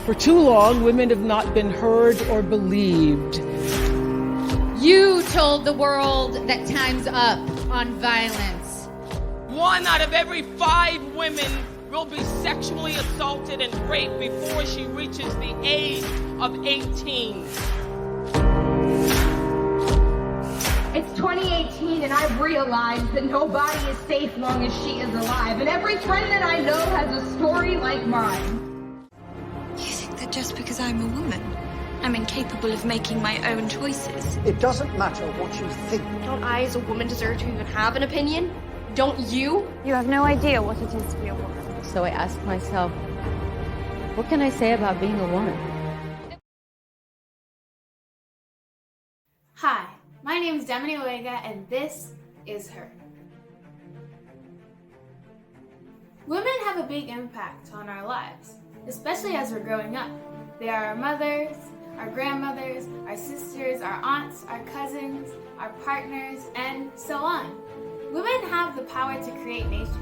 For too long, women have not been heard or believed. You told the world that time's up on violence. 1 out of every 5 women will be sexually assaulted and raped before she reaches the age of 18. It's 2018 and I've realized that nobody is safe long as she is alive. And every friend that I know has a story like mine. You think that just because I'm a woman, I'm incapable of making my own choices? It doesn't matter what you think. Don't I as a woman deserve to even have an opinion? Don't you? You have no idea what it is to be a woman. So I asked myself, what can I say about being a woman? Hi, my name is DAmini and this is Her. Women have a big impact on our lives, especially as we're growing up. They are our mothers, our grandmothers, our sisters, our aunts, our cousins, our partners, and so on. Women have the power to create nations.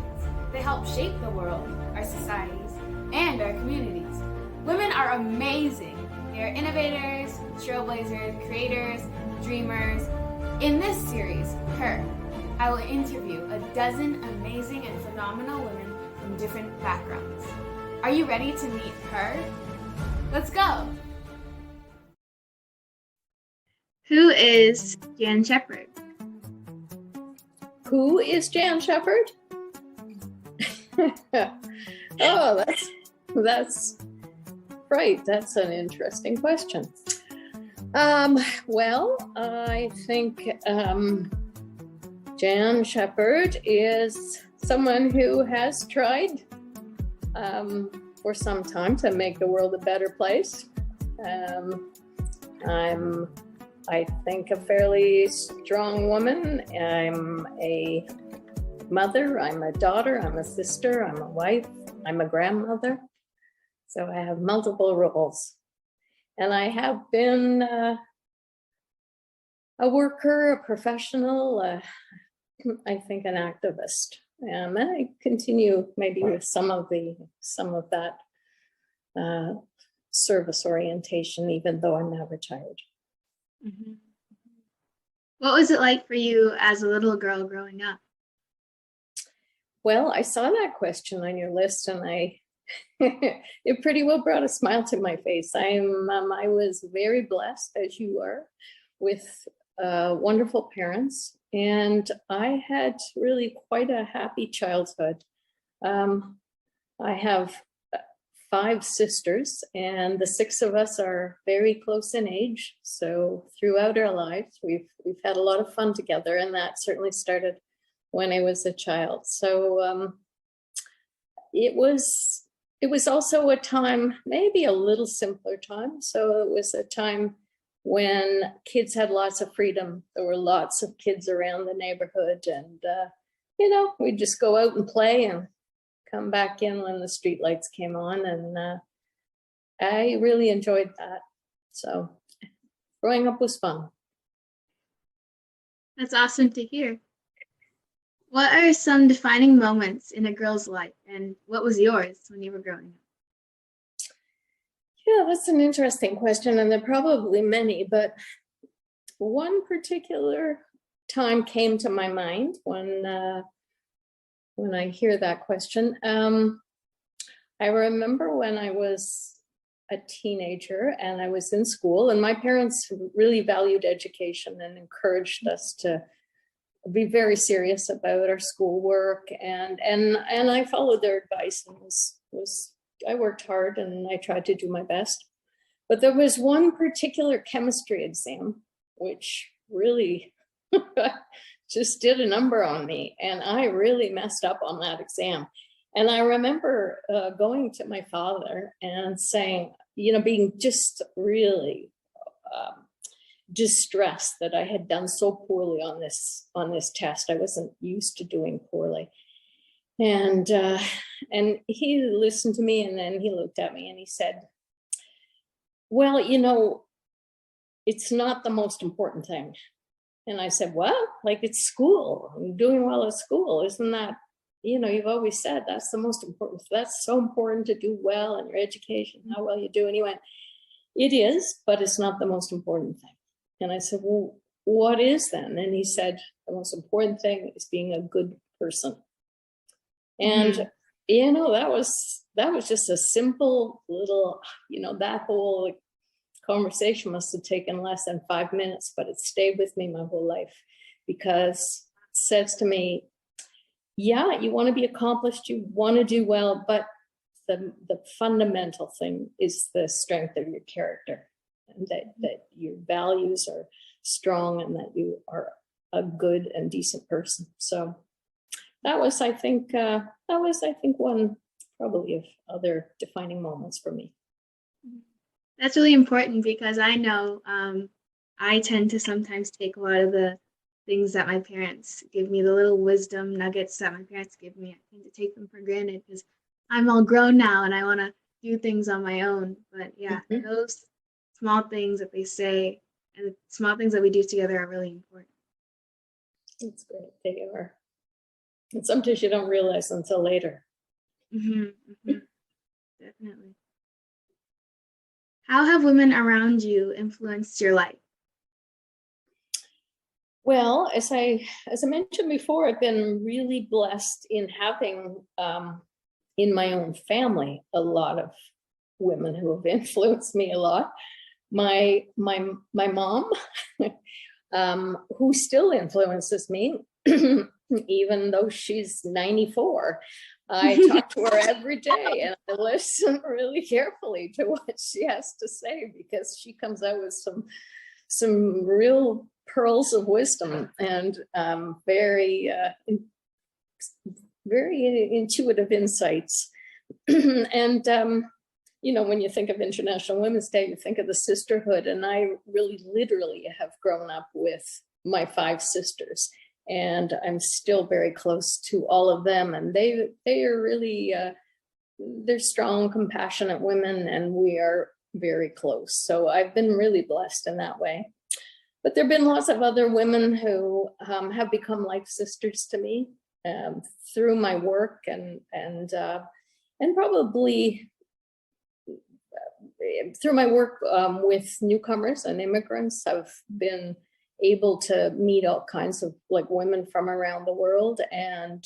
They help shape the world, our societies, and our communities. Women are amazing. They are innovators, trailblazers, creators, dreamers. In this series, Her, I will interview a dozen amazing and phenomenal women from different backgrounds. Are you ready to meet her? Let's go! Who is Jan Sheppard? Who is Jan Sheppard? Oh, that's right. That's an interesting question. Well, I think Jan Sheppard is someone who has tried for some time to make the world a better place. I'm, I think, a fairly strong woman. I'm a mother, I'm a daughter, I'm a sister, I'm a wife, I'm a grandmother. So I have multiple roles. And I have been a worker, a professional, I think an activist. And I continue maybe with some of that service orientation, even though I'm now retired. Mm-hmm. What was it like for you as a little girl growing up? Well, I saw that question on your list, and it pretty well brought a smile to my face. I was very blessed, as you are, with wonderful parents, and I had really quite a happy childhood. I have 5 sisters, and the 6 of us are very close in age. So throughout our lives, we've had a lot of fun together, and that certainly started when I was a child. So it was also a time, maybe a little simpler time. So it was a time when kids had lots of freedom. There were lots of kids around the neighborhood, and we'd just go out and play and come back in when the street lights came on, and I really enjoyed that. So growing up was fun. That's awesome to hear. What are some defining moments in a girl's life, and what was yours when you were growing up? Yeah, that's an interesting question, and there are probably many, but one particular time came to my mind when I hear that question. I remember when I was a teenager and I was in school, and my parents really valued education and encouraged us to be very serious about our schoolwork, and I followed their advice, and I worked hard and I tried to do my best. But there was one particular chemistry exam which really just did a number on me, and I really messed up on that exam. And I remember going to my father and saying, being just really distressed that I had done so poorly on this test. I wasn't used to doing poorly. And he listened to me, and then he looked at me and he said, well, it's not the most important thing. And I said, well, like, it's school. I'm doing well at school. Isn't that, you've always said that's the most important. That's so important to do well in your education, how well you do. And he went, it is, but it's not the most important thing. And I said, well, what is then? And he said, the most important thing is being a good person. And, that was just a simple little, that whole conversation must have taken less than 5 minutes, but it stayed with me my whole life, because it says to me, yeah, you want to be accomplished, you want to do well, but the fundamental thing is the strength of your character, and that your values are strong and that you are a good and decent person. So that was, I think, one probably of other defining moments for me. That's really important, because I know I tend to sometimes take a lot of the things that my parents give me, the little wisdom nuggets that my parents give me. I tend to take them for granted because I'm all grown now and I want to do things on my own. But yeah, those small things that they say and the small things that we do together are really important. That's great. They are. And sometimes you don't realize until later. Definitely. How have women around you influenced your life? Well, as I mentioned before, I've been really blessed in having in my own family a lot of women who have influenced me a lot. My mom, who still influences me, even though she's 94. I talk to her every day and I listen really carefully to what she has to say, because she comes out with some real pearls of wisdom and very intuitive insights. And when you think of International Women's Day, you think of the sisterhood, and I really literally have grown up with my 5 sisters. And I'm still very close to all of them. And they are really, they're strong, compassionate women, and we are very close. So I've been really blessed in that way. But there have been lots of other women who have become like sisters to me through my work and probably through my work with newcomers and immigrants. I've been able to meet all kinds of women from around the world, and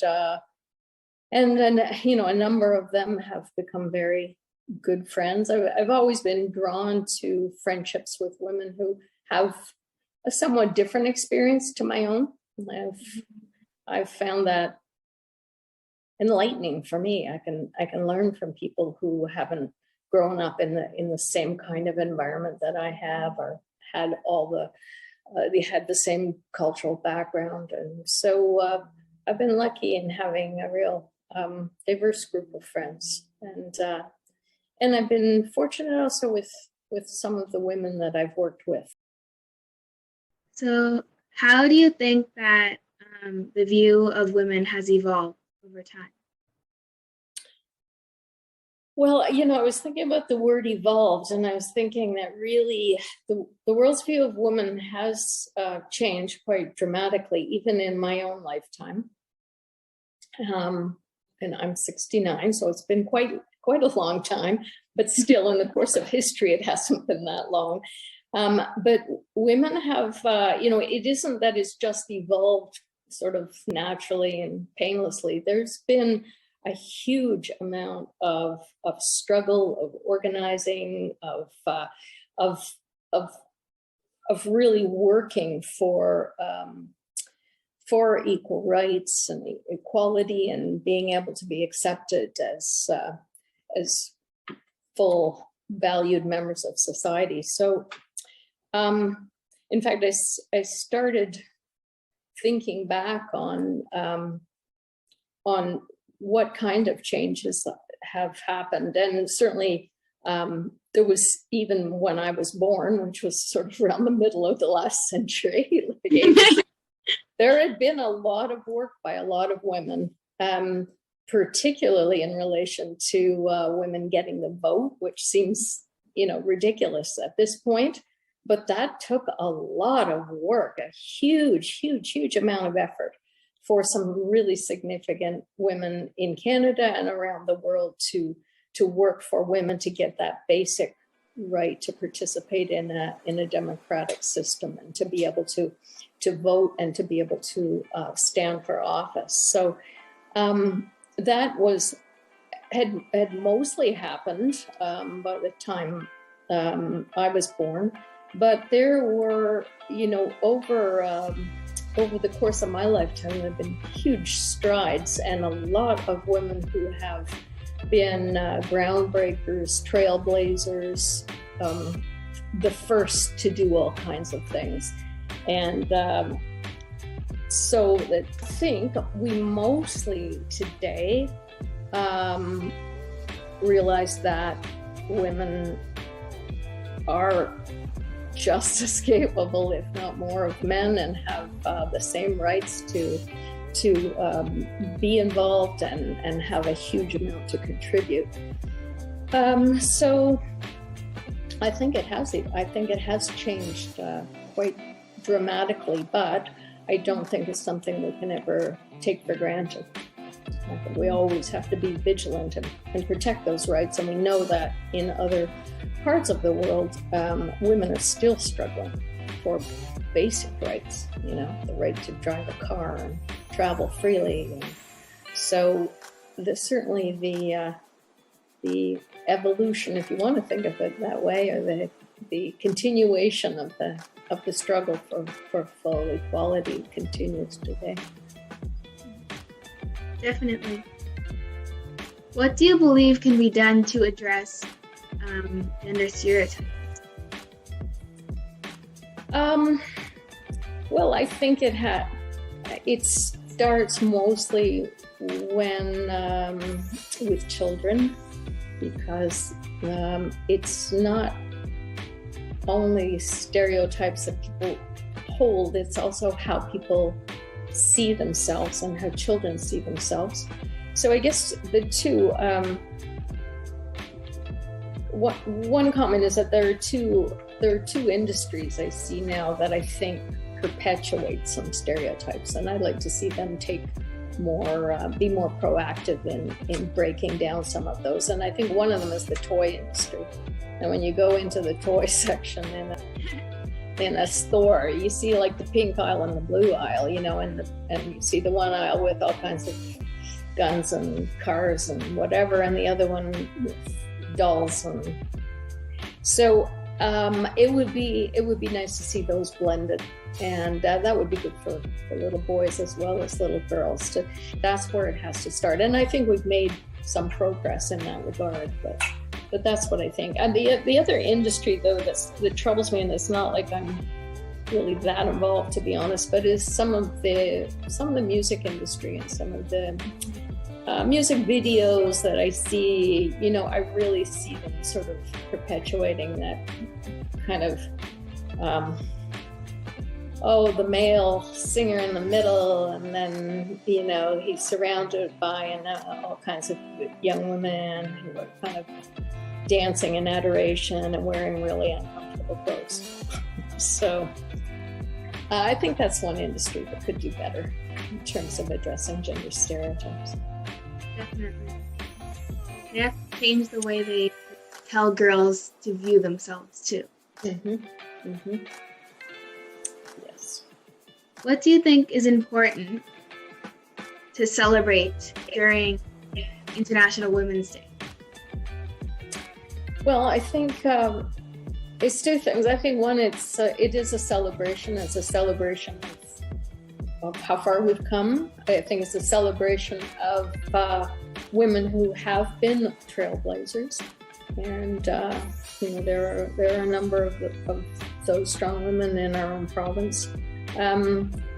then a number of them have become very good friends. I've always been drawn to friendships with women who have a somewhat different experience to my own. I've found that enlightening for me. I can learn from people who haven't grown up in the same kind of environment that I have, or had they had the same cultural background. And so I've been lucky in having a real diverse group of friends. And I've been fortunate also with some of the women that I've worked with. So how do you think that the view of women has evolved over time? Well, I was thinking about the word evolved, and I was thinking that really the world's view of women has changed quite dramatically, even in my own lifetime. And I'm 69, so it's been quite a long time, but still in the course of history, it hasn't been that long. But women have, it isn't that it's just evolved sort of naturally and painlessly. There's been a huge amount of struggle, of organizing, of really working for equal rights and equality, and being able to be accepted as full valued members of society. So, in fact, I started thinking back on what kind of changes have happened. And certainly there was, even when I was born, which was sort of around the middle of the last century, there had been a lot of work by a lot of women, particularly in relation to women getting the vote, which seems, ridiculous at this point. But that took a lot of work, a huge, huge, huge amount of effort for some really significant women in Canada and around the world to work for women to get that basic right to participate in a democratic system and to be able to vote and to be able to stand for office. So that had mostly happened by the time I was born, but there were, over the course of my lifetime, there have been huge strides and a lot of women who have been groundbreakers, trailblazers, the first to do all kinds of things. And so I think we mostly today realize that women are just as capable, if not more, of men, and have the same rights to be involved and have a huge amount to contribute. So I think it has changed quite dramatically, but I don't think it's something we can ever take for granted. I think we always have to be vigilant and protect those rights, and we know that in other parts of the world, women are still struggling for basic rights, the right to drive a car and travel freely. And so there's certainly the evolution, if you want to think of it that way, or the continuation of the struggle for full equality continues today. Definitely. What do you believe can be done to address gender stereotypes? Well, I think it starts mostly when with children, because it's not only stereotypes that people hold, it's also how people see themselves and how children see themselves. So I guess the two, one comment is that there are two industries I see now that I think perpetuate some stereotypes, and I'd like to see them take more, be more proactive in breaking down some of those. And I think one of them is the toy industry. And when you go into the toy section in a store, you see like the pink aisle and the blue aisle, and you see the one aisle with all kinds of guns and cars and whatever, and the other one with dolls. And so it would be nice to see those blended, and that would be good for little boys as well as little girls. That's where it has to start, and I think we've made some progress in that regard, but that's what I think. And the other industry, though, that troubles me, and it's not like I'm really that involved, to be honest, but is some of the music industry and some of the music videos that I see. I really see them sort of perpetuating that kind of the male singer in the middle, and then he's surrounded by all kinds of young women who are kind of dancing in adoration and wearing really uncomfortable clothes. So I think that's one industry that could do better in terms of addressing gender stereotypes. Definitely. They have to change the way they tell girls to view themselves too. Mm-hmm. Mm-hmm. Yes. What do you think is important to celebrate during International Women's Day? Well, I think it's two things. I think one, it is a celebration. It's a celebration of how far we've come. I think it's a celebration of women who have been trailblazers, and there are a number of those strong women in our own province.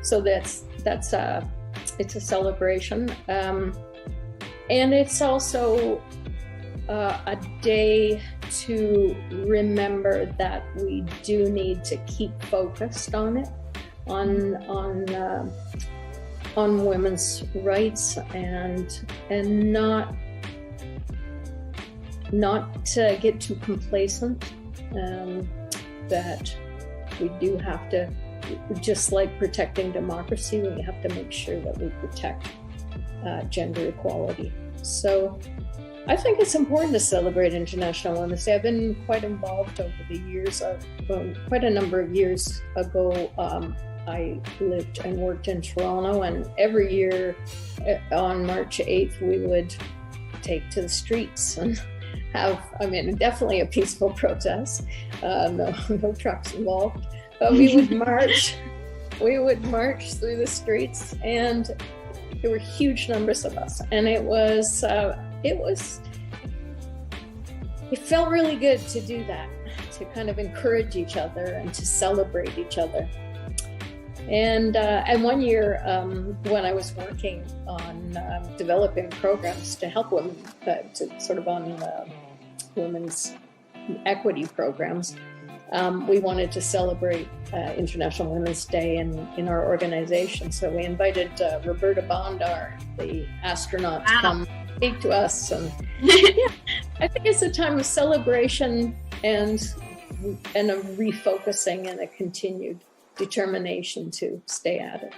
So it's a celebration, and it's also a day to remember that we do need to keep focused on it, on women's rights, and not to get too complacent. That we do have to just like protecting democracy, we have to make sure that we protect gender equality. So I think it's important to celebrate International Women's Day. I've been quite involved over the years. Quite a number of years ago, I lived and worked in Toronto, and every year on March 8th, we would take to the streets and have, definitely a peaceful protest, no trucks involved, but we would march through the streets, and there were huge numbers of us, and it felt really good to do that, to kind of encourage each other and to celebrate each other. And one year, when I was working on developing programs to help women, on women's equity programs, we wanted to celebrate International Women's Day in our organization. So we invited Roberta Bondar, the astronaut, to come speak to us. And I think it's a time of celebration and a refocusing and a continued determination to stay at it.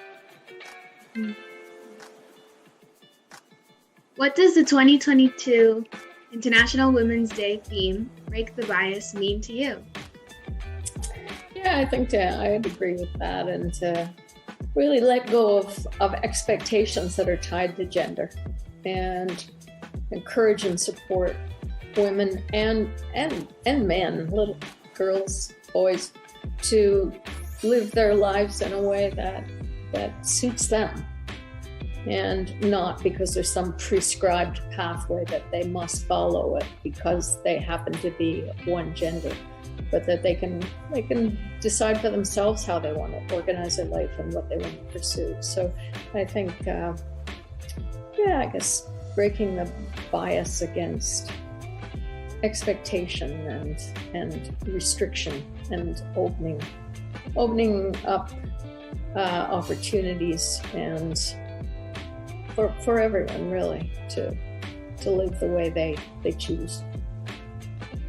What does the 2022 International Women's Day theme, Break the Bias, mean to you? Yeah, I think I'd agree with that, and to really let go of expectations that are tied to gender, and encourage and support women and men, little girls, boys, to live their lives in a way that suits them, and not because there's some prescribed pathway that they must follow it because they happen to be one gender, but that they can decide for themselves how they want to organize their life and what they want to pursue. So I think, I guess breaking the bias against expectation and restriction, and opening up opportunities and for everyone really to live the way they choose.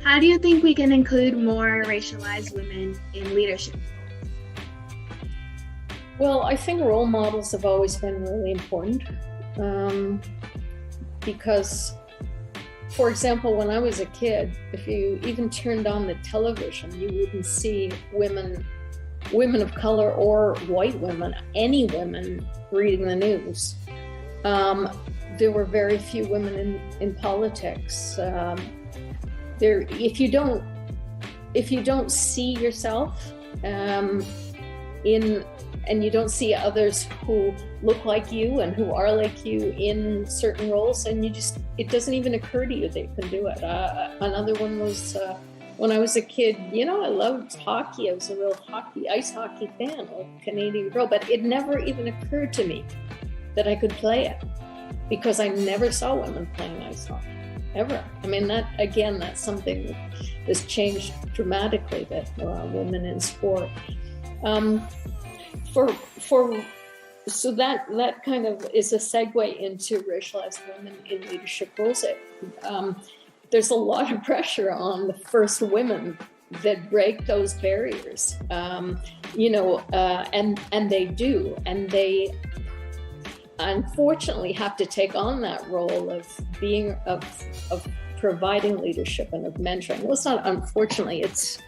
How do you think we can include more racialized women in leadership? Well, I think role models have always been really important, because, for example, when I was a kid, if you even turned on the television, you wouldn't see women of color or white women, any women, reading the news. There were very few women in politics. If you don't see yourself and you don't see others who look like you and who are like you in certain roles, and it doesn't even occur to you that you can do it. Another one was when I was a kid, I loved hockey. I was a real ice hockey fan, a Canadian girl, but it never even occurred to me that I could play it, because I never saw women playing ice hockey, ever. That's something that's changed dramatically, that women in sport. So that kind of is a segue into racialized women in leadership roles. There's a lot of pressure on the first women that break those barriers, and they do, and they unfortunately have to take on that role of providing leadership and of mentoring. Well, it's not unfortunately, it's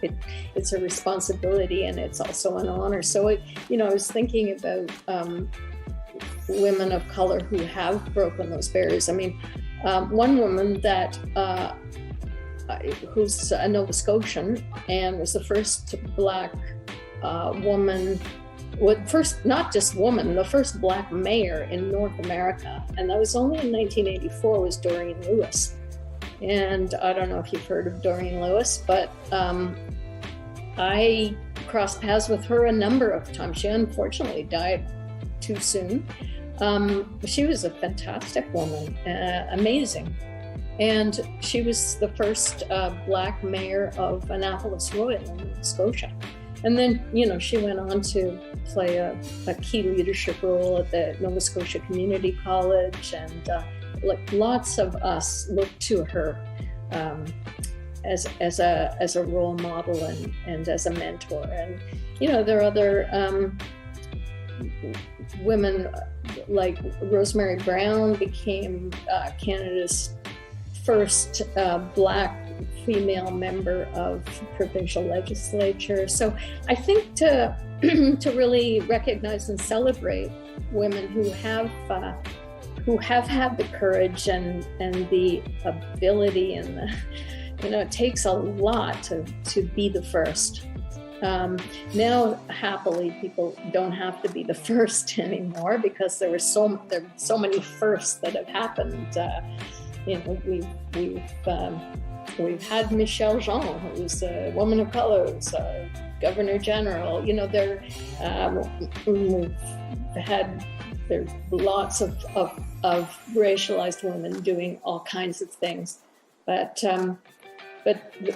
a responsibility, and it's also an honor. So I was thinking about women of color who have broken those barriers. One woman that who's a Nova Scotian and was the first Black woman, not just woman, the first Black mayor in North America, and that was only in 1984, was Doreen Lewis. And I don't know if you've heard of Doreen Lewis, but I crossed paths with her a number of times. She unfortunately died too soon. She was a fantastic woman, amazing. And she was the first Black mayor of Annapolis Royal in Nova Scotia. And then, she went on to play a key leadership role at the Nova Scotia Community College, and lots of us looked to her as a role model and as a mentor. And there are other women, like Rosemary Brown became Canada's first Black female member of provincial legislature. So I think to really recognize and celebrate women who have had the courage and the ability and it takes a lot to be the first. Now, happily, people don't have to be the first anymore because there are so many firsts that have happened. We've had Michelle Jean, who's a woman of color, who's a Governor General. We've had there lots of racialized women doing all kinds of things, but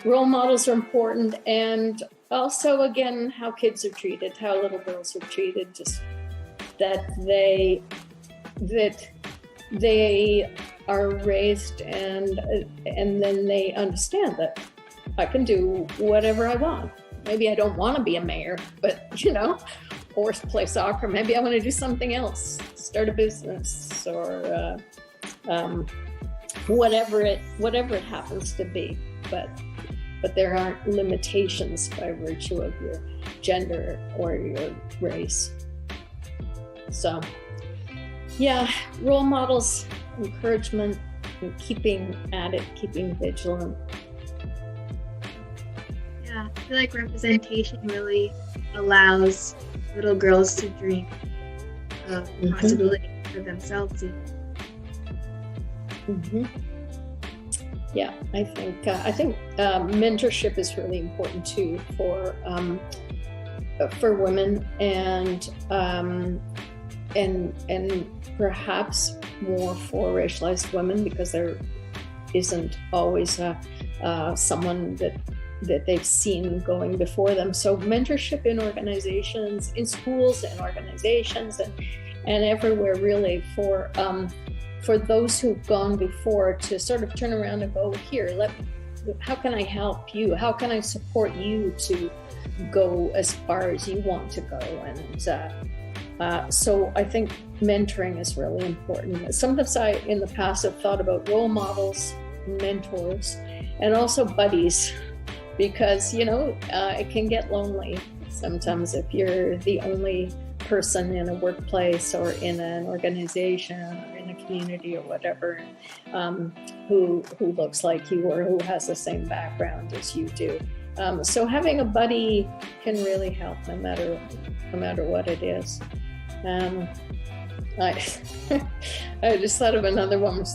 role models are important, and also again how kids are treated, how little girls are treated, just that they are raised and then they understand that I can do whatever I want. Maybe I don't want to be a mayor, but or play soccer. Maybe I want to do something else, start a business, or whatever it happens to be. But there aren't limitations by virtue of your gender or your race. So, yeah, role models, encouragement, and keeping at it, keeping vigilant. Yeah, I feel like representation really allows little girls to dream of possibility for themselves. Yeah, I think mentorship is really important too for women, and perhaps more for racialized women, because there isn't always someone that they've seen going before them. So mentorship in organizations, in schools and organizations, and everywhere really, for those who've gone before to sort of turn around and go, here, how can I help you? How can I support you to go as far as you want to go? And so I think mentoring is really important. Sometimes I, in the past, have thought about role models, mentors, and also buddies, because, it can get lonely sometimes if you're the only person in a workplace or in an organization or in a community or whatever, who looks like you or who has the same background as you do. So having a buddy can really help, no matter what it is. I just thought of another woman.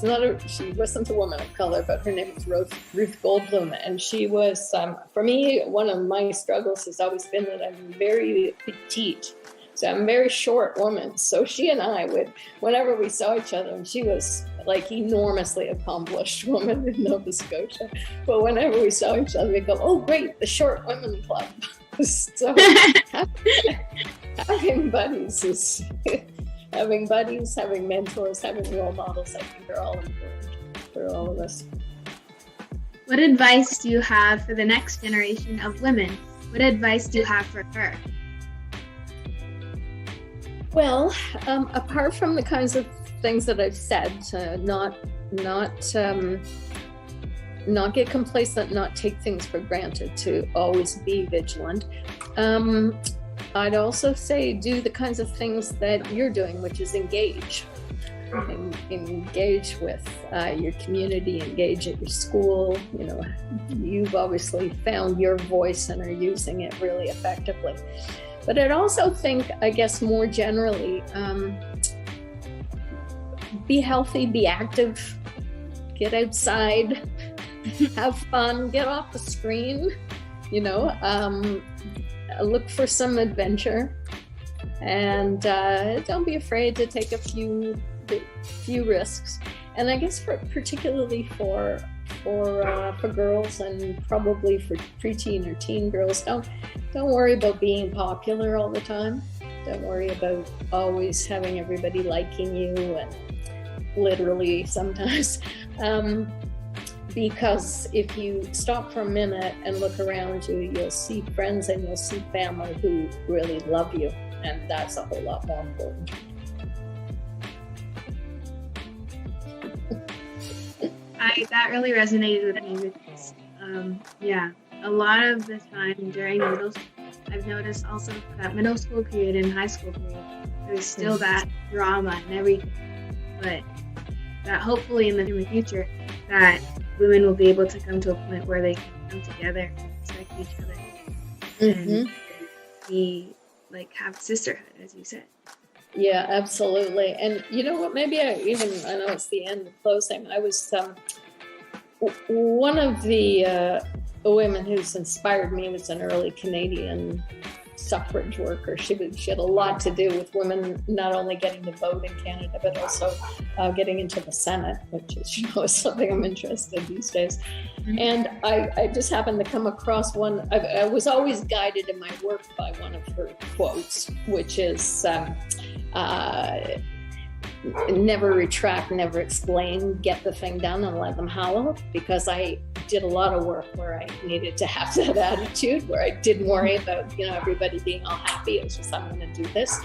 She wasn't a woman of color, but her name was Ruth Goldblum, and she was, for me, one of my struggles has always been that I'm very petite. So I'm a very short woman. So she and I would, whenever we saw each other, and she was like enormously accomplished woman in Nova Scotia, but whenever we saw each other, we'd go, oh great, the Short Women Club. So having buddies, having mentors, having role models, I think are all important for all of us. What advice do you have for the next generation of women? What advice do you have for her? Well, apart from the kinds of things that I've said, not get complacent, not take things for granted, to always be vigilant. I'd also say do the kinds of things that you're doing, which is engage. Engage with your community, engage at your school. You've obviously found your voice and are using it really effectively. But I'd also think, I guess more generally, be healthy, be active, get outside, have fun, get off the screen, look for some adventure, and don't be afraid to take a few risks. And I guess particularly for girls, and probably for preteen or teen girls, don't worry about being popular all the time. Don't worry about always having everybody liking you, and literally sometimes. Because if you stop for a minute and look around you, you'll see friends and you'll see family who really love you. And that's a whole lot more important. That really resonated with me because, yeah, a lot of the time during middle school, I've noticed also that middle school period and high school period, there's still that drama and everything. But that hopefully in the future, that women will be able to come to a point where they can come together and respect each other and be like have sisterhood, as you said. Yeah, absolutely. And you know what, maybe I know it's the end of closing. I was one of the women who's inspired me was an early Canadian suffrage worker. She had a lot to do with women not only getting to vote in Canada, but also getting into the Senate, which is, is something I'm interested in these days. And I just happened to come across one. I was always guided in my work by one of her quotes, which is, never retract, never explain, get the thing done and let them howl. Because I did a lot of work where I needed to have that attitude, where I didn't worry about, everybody being all happy. It was just, I'm going to do this.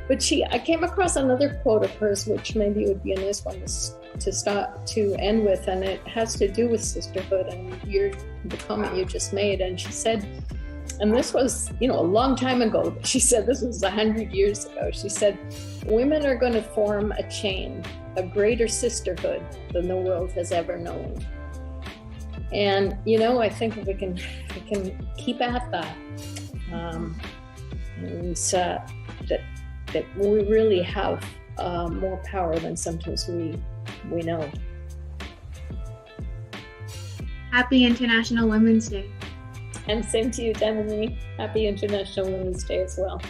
But I came across another quote of hers, which maybe would be a nice one to end with, and it has to do with sisterhood and the comment you just made. And she said, and this was, a long time ago, but she said this was 100 years ago. She said, women are going to form a chain, a greater sisterhood than the world has ever known. And, I think if we can keep at that, and that we really have more power than sometimes we know. Happy International Women's Day. And same to you, DAmini. Happy International Women's Day as well.